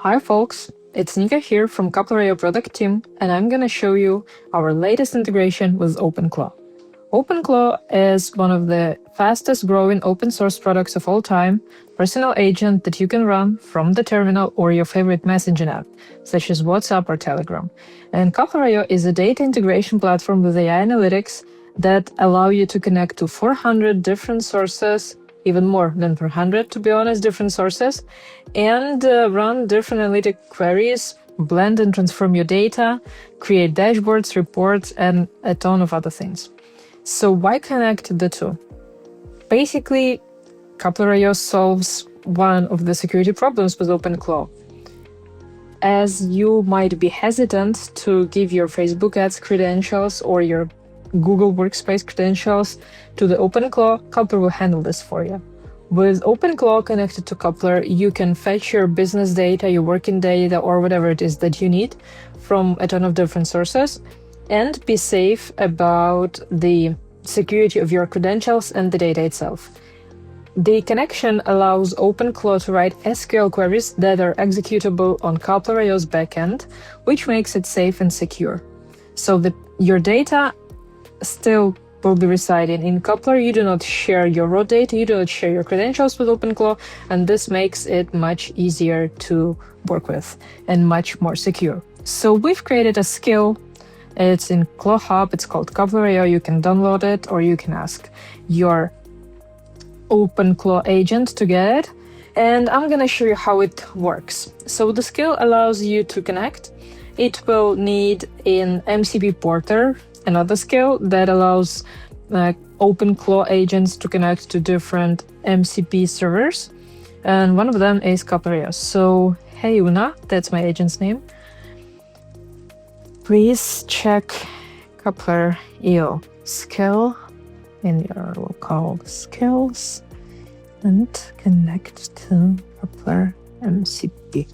Hi folks, it's Nika here from Coupler product team, and I'm gonna show you our latest integration with OpenClaw. OpenClaw is one of the fastest growing open source products of all time, personal agent that you can run from the terminal or your favorite messaging app, such as WhatsApp or Telegram. And Coupler is a data integration platform with AI analytics that allow you to connect to 400 different sources, even more than 400 to be honest, different sources, and run different analytic queries, blend and transform your data, create dashboards, reports, and a ton of other things. So why connect the two? Basically, Coupler solves one of the security problems with OpenClaw. As you might be hesitant to give your Facebook ads credentials or your Google Workspace credentials to the OpenClaw, Coupler will handle this for you. With OpenClaw connected to Coupler, you can fetch your business data, your working data, or whatever it is that you need from a ton of different sources and be safe about the security of your credentials and the data itself. The connection allows OpenClaw to write SQL queries that are executable on Coupler.io's backend, which makes it safe and secure. So your data still will be residing in Coupler. You do not share your raw data, you do not share your credentials with OpenClaw, and this makes it much easier to work with and much more secure. So we've created a skill. It's in ClawHub, it's called Coupler.io. You can download it or you can ask your OpenClaw agent to get it. And I'm gonna show you how it works. So the skill allows you to connect. It will need an MCP porter, another skill that allows OpenClaw agents to connect to different MCP servers. And one of them is Coupler.io. So, hey Una, that's my agent's name. Please check Coupler.io skill in your local skills and connect to Coupler MCP.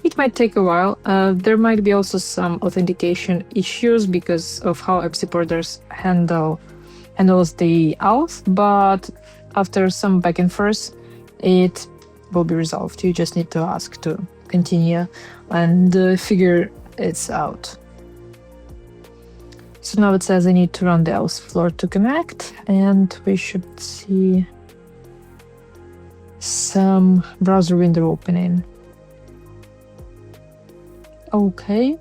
It might take a while. There might be also some authentication issues because of how MC porters handles the auth, but after some back and forth, it will be resolved. You just need to ask to continue and figure it out. So now it says I need to run the else floor to connect, and we should see some browser window opening. Okay,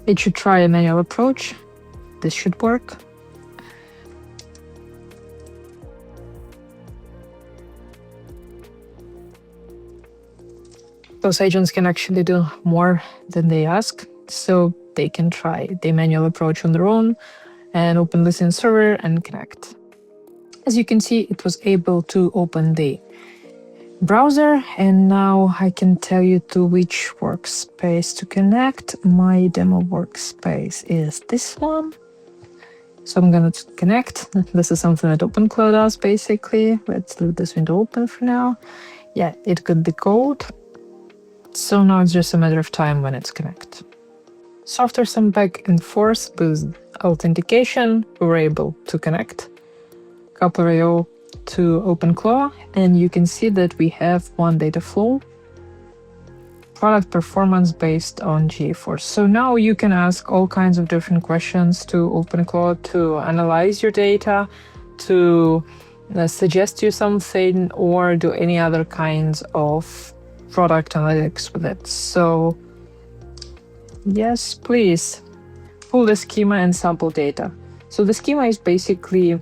it should try a manual approach. This should work. Those agents can actually do more than they ask, so they can try the manual approach on their own and open listen server and connect. As you can see, it was able to open the browser, and now I can tell you to which workspace to connect. My demo workspace is this one. So I'm gonna connect. This is something that OpenClaw does basically. Let's leave this window open for now. Yeah, it got the code. So now it's just a matter of time when it's connected. So after some back and forth with authentication, we were able to connect Coupler.io to OpenClaw, and you can see that we have one data flow, product performance based on GA4. So now you can ask all kinds of different questions to OpenClaw to analyze your data, to suggest you something, or do any other kinds of product analytics with it. So yes, please pull the schema and sample data. So the schema is basically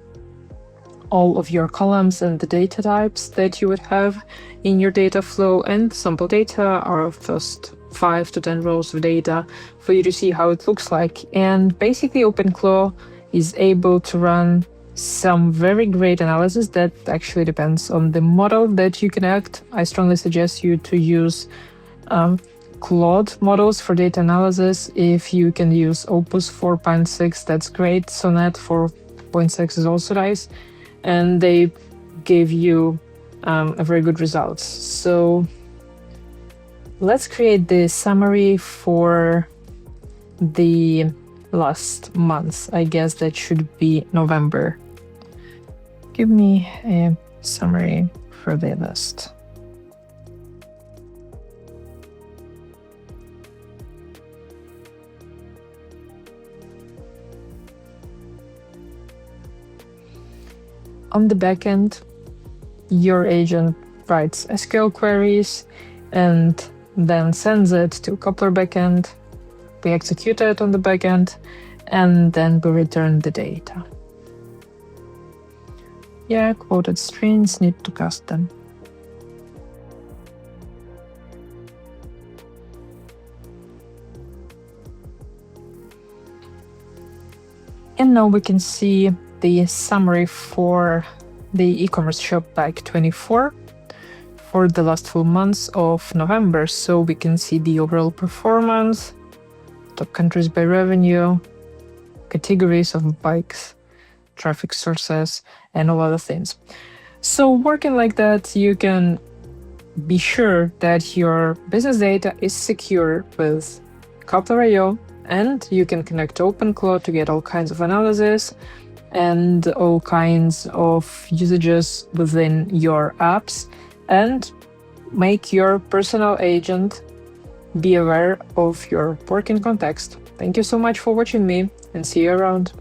all of your columns and the data types that you would have in your data flow, and sample data are first 5 to 10 rows of data for you to see how it looks like. And basically OpenClaw is able to run some very great analysis that actually depends on the model that you connect. I strongly suggest you to use Claude models for data analysis. If you can use Opus 4.6, that's great. Sonnet 4.6 is also nice, and they give you a very good results. So let's create the summary for the last month. I guess that should be November. Give me a summary for the list. On the backend, your agent writes SQL queries and then sends it to Coupler backend. We execute it on the backend, and then we return the data. Yeah, quoted strings need to cast them. And now we can see the summary for the e-commerce shop bike 24 for the last full months of November. So we can see the overall performance, top countries by revenue, categories of bikes, traffic sources, and all other things. So working like that, you can be sure that your business data is secure with Coupler.io, and you can connect to OpenClaw to get all kinds of analysis and all kinds of usages within your apps, and make your personal agent be aware of your working context. Thank you so much for watching me, and see you around.